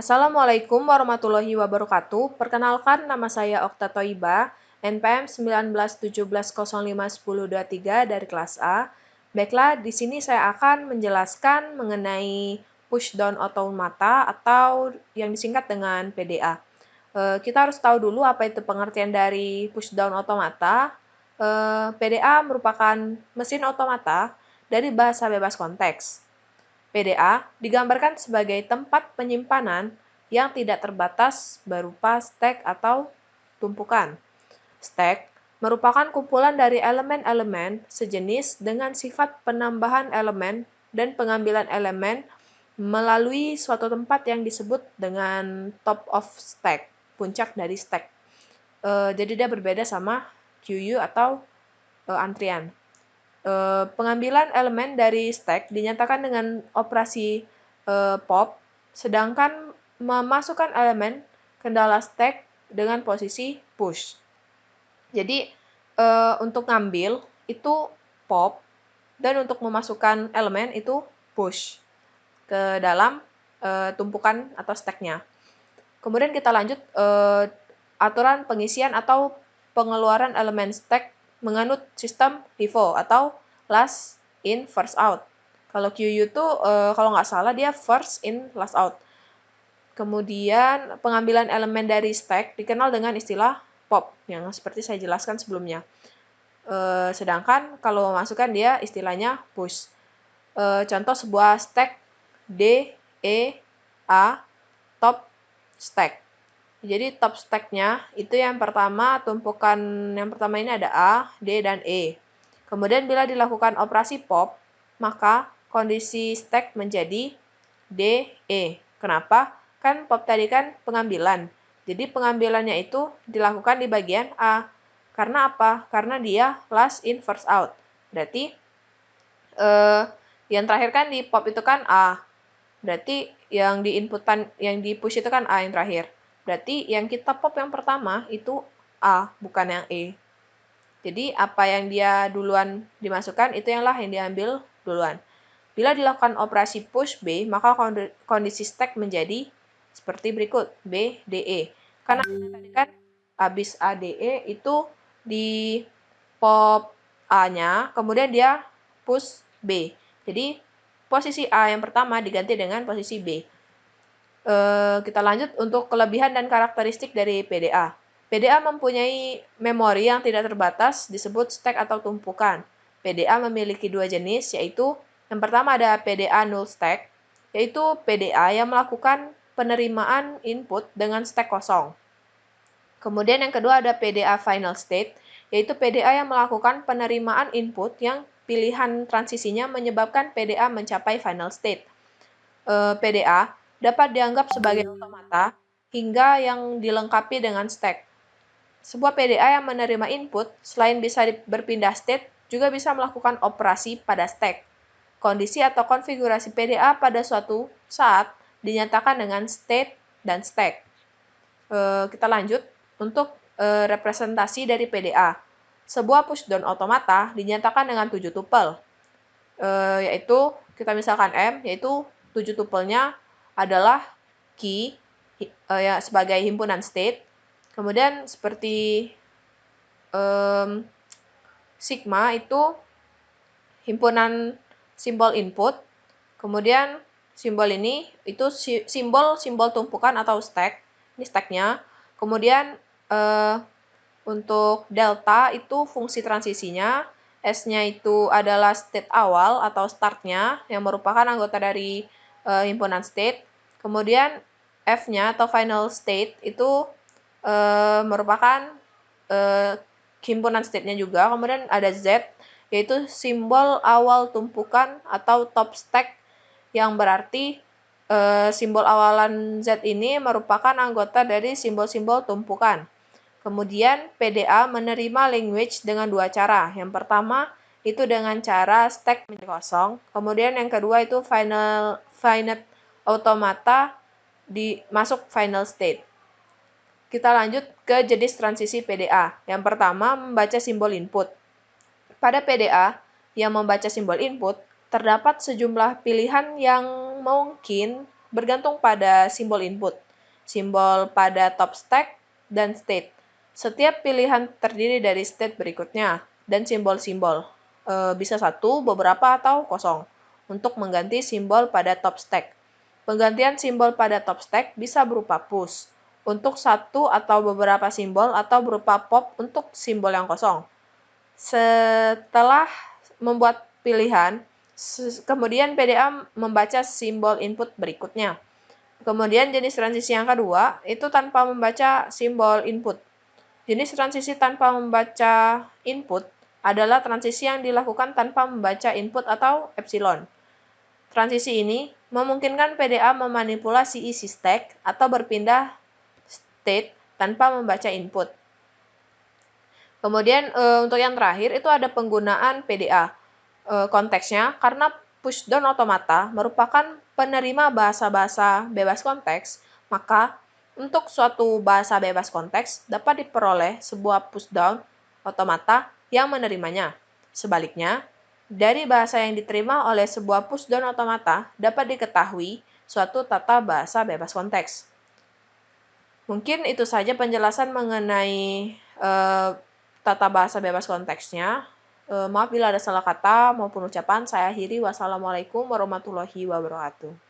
Assalamualaikum warahmatullahi wabarakatuh. Perkenalkan, nama saya Okta Toiba, NPM 1917051023 dari kelas A. Baiklah, di sini saya akan menjelaskan mengenai pushdown automata atau yang disingkat dengan PDA. Kita harus tahu dulu apa itu pengertian dari pushdown automata. PDA merupakan mesin otomata dari bahasa bebas konteks. PDA digambarkan sebagai tempat penyimpanan yang tidak terbatas berupa stek atau tumpukan. Stek merupakan kumpulan dari elemen-elemen sejenis dengan sifat penambahan elemen dan pengambilan elemen melalui suatu tempat yang disebut dengan top of stack, puncak dari stek. Jadi dia berbeda sama queue atau antrian. Pengambilan elemen dari stek dinyatakan dengan operasi pop, sedangkan memasukkan elemen ke dalam stek dengan posisi push. Jadi untuk ngambil itu pop, dan untuk memasukkan elemen itu push ke dalam tumpukan atau steknya. Kemudian kita lanjut aturan pengisian atau pengeluaran elemen stek menganut sistem FIFO atau last in first out. Kalau QU itu kalau nggak salah dia first in last out. Kemudian pengambilan elemen dari stek dikenal dengan istilah pop yang seperti saya jelaskan sebelumnya. Sedangkan kalau memasukkan dia istilahnya push. Contoh sebuah stek D, E, A, top stack. Jadi top stack-nya itu yang pertama, tumpukan yang pertama ini ada A, D, dan E. Kemudian bila dilakukan operasi pop, maka kondisi stack menjadi D, E. Kenapa? Kan pop tadi kan pengambilan. Jadi pengambilannya itu dilakukan di bagian A. Karena apa? Karena dia last in first out. Berarti yang terakhir kan di pop itu kan A. Berarti yang di inputan, yang di push itu kan A yang terakhir. Berarti yang kita pop yang pertama itu A, bukan yang E. Jadi apa yang dia duluan dimasukkan itu yang diambil duluan. Bila dilakukan operasi push B, maka kondisi stack menjadi seperti berikut, B, D, E. Karena tadi kan habis A, D, E itu di pop A-nya, kemudian dia push B. Jadi posisi A yang pertama diganti dengan posisi B. Kita lanjut untuk kelebihan dan karakteristik dari PDA. PDA mempunyai memori yang tidak terbatas, disebut stek atau tumpukan. PDA memiliki dua jenis, yaitu yang pertama ada PDA null stack, yaitu PDA yang melakukan penerimaan input dengan stek kosong. Kemudian yang kedua ada PDA final state, yaitu PDA yang melakukan penerimaan input yang pilihan transisinya menyebabkan PDA mencapai final state. PDA dapat dianggap sebagai otomata hingga yang dilengkapi dengan stek. Sebuah PDA yang menerima input, selain bisa berpindah state, juga bisa melakukan operasi pada stek. Kondisi atau konfigurasi PDA pada suatu saat dinyatakan dengan state dan stek. Kita lanjut untuk representasi dari PDA. Sebuah pushdown automata dinyatakan dengan 7 tupel, yaitu kita misalkan M, yaitu 7 tupelnya adalah key ya, sebagai himpunan state. Kemudian seperti sigma itu himpunan simbol input. Kemudian simbol ini itu simbol tumpukan atau stack. Ini stacknya. Kemudian untuk delta itu fungsi transisinya. S-nya itu adalah state awal atau startnya yang merupakan anggota dari himpunan state. Kemudian F-nya atau final state itu merupakan himpunan state-nya juga. Kemudian ada Z, yaitu simbol awal tumpukan atau top stack, yang berarti simbol awalan Z ini merupakan anggota dari simbol-simbol tumpukan. Kemudian PDA menerima language dengan dua cara. Yang pertama itu dengan cara stack menjadi kosong. Kemudian yang kedua itu finite automata masuk final state. Kita lanjut ke jenis transisi PDA. Yang pertama membaca simbol input. Pada PDA yang membaca simbol input, terdapat sejumlah pilihan yang mungkin bergantung pada simbol input, simbol pada top stack, dan state. Setiap pilihan terdiri dari state berikutnya dan simbol-simbol. Bisa satu, beberapa, atau kosong untuk mengganti simbol pada top stack. Penggantian simbol pada top stack bisa berupa push untuk satu atau beberapa simbol atau berupa pop untuk simbol yang kosong. Setelah membuat pilihan, kemudian PDA membaca simbol input berikutnya. Kemudian jenis transisi yang kedua itu tanpa membaca simbol input. Jenis transisi tanpa membaca input adalah transisi yang dilakukan tanpa membaca input atau epsilon. Transisi ini memungkinkan PDA memanipulasi isi stack atau berpindah state tanpa membaca input. Kemudian untuk yang terakhir itu ada penggunaan PDA. Konteksnya karena pushdown otomata merupakan penerima bahasa-bahasa bebas konteks, maka untuk suatu bahasa bebas konteks dapat diperoleh sebuah pushdown otomata yang menerimanya. Sebaliknya, dari bahasa yang diterima oleh sebuah pushdown otomata dapat diketahui suatu tata bahasa bebas konteks. Mungkin itu saja penjelasan mengenai tata bahasa bebas konteksnya. Maaf bila ada salah kata maupun ucapan. Saya akhiri. Wassalamualaikum warahmatullahi wabarakatuh.